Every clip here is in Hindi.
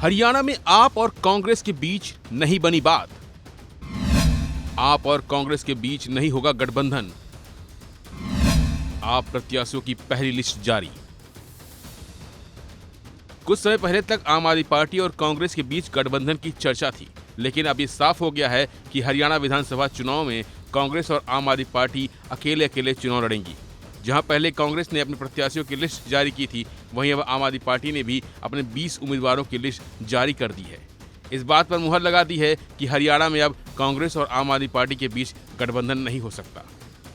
हरियाणा में आप और कांग्रेस के बीच नहीं बनी बात। आप और कांग्रेस के बीच नहीं होगा गठबंधन। आप प्रत्याशियों की पहली लिस्ट जारी। कुछ समय पहले तक आम आदमी पार्टी और कांग्रेस के बीच गठबंधन की चर्चा थी, लेकिन अब ये साफ हो गया है कि हरियाणा विधानसभा चुनाव में कांग्रेस और आम आदमी पार्टी अकेले अकेले चुनाव लड़ेंगी। जहां पहले कांग्रेस ने अपने प्रत्याशियों की लिस्ट जारी की थी, वहीं अब आम आदमी पार्टी ने भी अपने 20 उम्मीदवारों की लिस्ट जारी कर दी है। इस बात पर मुहर लगा दी है कि हरियाणा में अब कांग्रेस और आम आदमी पार्टी के बीच गठबंधन नहीं हो सकता।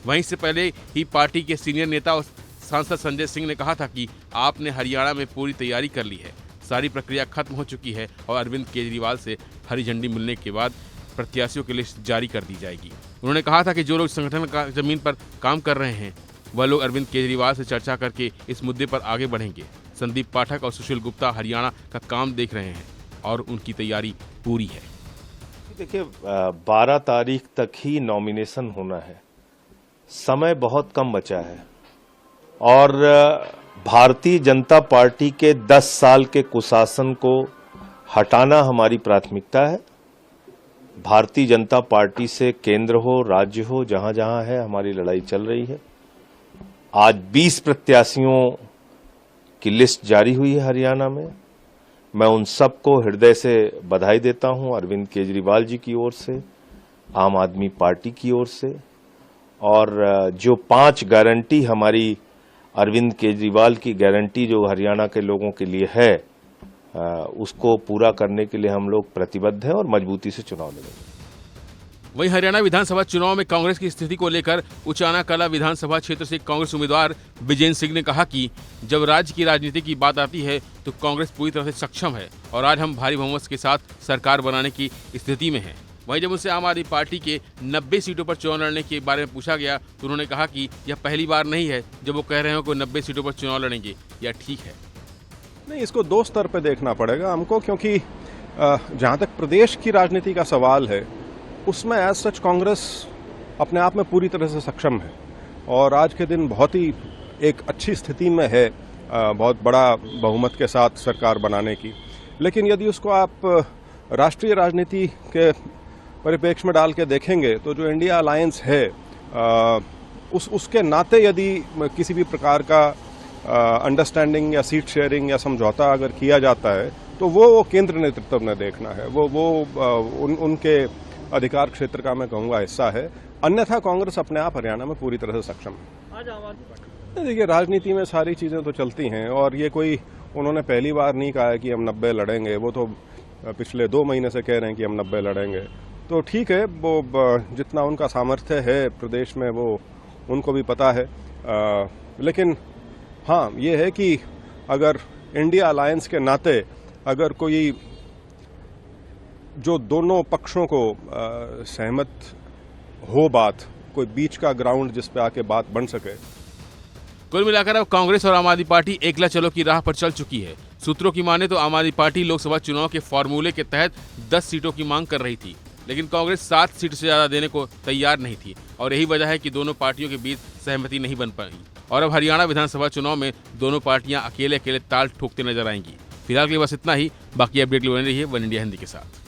वहीं से पहले ही पार्टी के सीनियर नेता और सांसद संजय सिंह ने कहा था कि आपने हरियाणा में पूरी तैयारी कर ली है, सारी प्रक्रिया खत्म हो चुकी है और अरविंद केजरीवाल से हरी झंडी मिलने के बाद प्रत्याशियों की लिस्ट जारी कर दी जाएगी। उन्होंने कहा था कि जो लोग संगठन का जमीन पर काम कर रहे हैं वह लोग अरविंद केजरीवाल से चर्चा करके इस मुद्दे पर आगे बढ़ेंगे। संदीप पाठक और सुशील गुप्ता हरियाणा का काम देख रहे हैं और उनकी तैयारी पूरी है। देखिए, 12 तारीख तक ही नॉमिनेशन होना है, समय बहुत कम बचा है और भारतीय जनता पार्टी के 10 साल के कुशासन को हटाना हमारी प्राथमिकता है। भारतीय जनता पार्टी से केंद्र हो, राज्य हो, जहां जहां है हमारी लड़ाई चल रही है। आज 20 प्रत्याशियों की लिस्ट जारी हुई है हरियाणा में। मैं उन सबको हृदय से बधाई देता हूं, अरविंद केजरीवाल जी की ओर से, आम आदमी पार्टी की ओर से। और जो 5 गारंटी हमारी अरविंद केजरीवाल की गारंटी जो हरियाणा के लोगों के लिए है, उसको पूरा करने के लिए हम लोग प्रतिबद्ध हैं और मजबूती से चुनाव लड़ेंगे। वहीं हरियाणा विधानसभा चुनाव में कांग्रेस की स्थिति को लेकर उचाना कला विधानसभा क्षेत्र से कांग्रेस उम्मीदवार विजेंद्र सिंह ने कहा कि जब राज्य की राजनीति की बात आती है तो कांग्रेस पूरी तरह से सक्षम है और आज हम भारी बहुमत के साथ सरकार बनाने की स्थिति में हैं। वहीं जब उनसे आम आदमी पार्टी के 90 सीटों पर चुनाव लड़ने के बारे में पूछा गया तो उन्होंने कहा कि यह पहली बार नहीं है जब वो कह रहे हो कि 90 सीटों पर चुनाव लड़ेंगे। यह ठीक है? नहीं, इसको 2 स्तर पर देखना पड़ेगा हमको, क्योंकि जहां तक प्रदेश की राजनीति का सवाल है उसमें एज सच कांग्रेस अपने आप में पूरी तरह से सक्षम है और आज के दिन बहुत ही एक अच्छी स्थिति में है बहुत बड़ा बहुमत के साथ सरकार बनाने की। लेकिन यदि उसको आप राष्ट्रीय राजनीति के परिप्रेक्ष्य में डाल के देखेंगे तो जो इंडिया अलायंस है उसके नाते यदि किसी भी प्रकार का अंडरस्टैंडिंग या सीट शेयरिंग या समझौता अगर किया जाता है तो वो केंद्र नेतृत्व ने देखना है, उनके अधिकार क्षेत्र का मैं कहूंगा हिस्सा है। अन्यथा कांग्रेस अपने आप हरियाणा में पूरी तरह से सक्षम है। आज आम आदमी पार्टी देखिए, राजनीति में सारी चीजें तो चलती हैं और ये कोई उन्होंने पहली बार नहीं कहा है कि हम 90 लड़ेंगे। वो तो पिछले 2 महीने से कह रहे हैं कि हम 90 लड़ेंगे। तो ठीक है, वो जितना उनका सामर्थ्य है प्रदेश में वो उनको भी पता है। लेकिन हाँ, ये है कि अगर इंडिया अलायंस के नाते अगर कोई जो दोनों पक्षों को सहमत हो बात, कोई बीच का ग्राउंड जिस पे आके बात बन सके। कुल मिलाकर अब कांग्रेस और आम आदमी पार्टी एकला चलो की राह पर चल चुकी है। सूत्रों की माने तो आम आदमी पार्टी लोकसभा चुनाव के फॉर्मूले के तहत 10 सीटों की मांग कर रही थी, लेकिन कांग्रेस 7 सीट से ज्यादा देने को तैयार नहीं थी और यही वजह है कि दोनों पार्टियों के बीच सहमति नहीं बन पाई और अब हरियाणा विधानसभा चुनाव में दोनों पार्टियां अकेले अकेले ताल ठोकते नजर आएंगी। फिलहाल के लिए बस इतना ही। बाकी अपडेट बने रहिए वन इंडिया हिंदी के साथ।